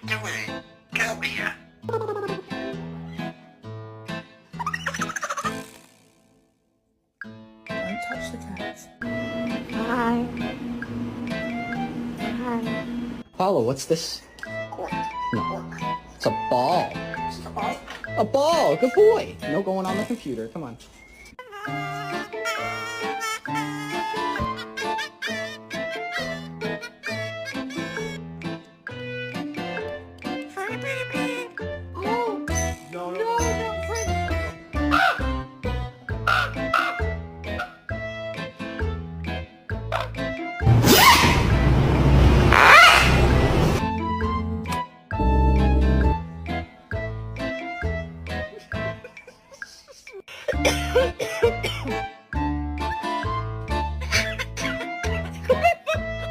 doing? Get over here. Don't touch the cats. Hi. Hi. Paula, what's this? No. It's a ball. It's a ball. A ball! Good boy! No going on the computer. Come on.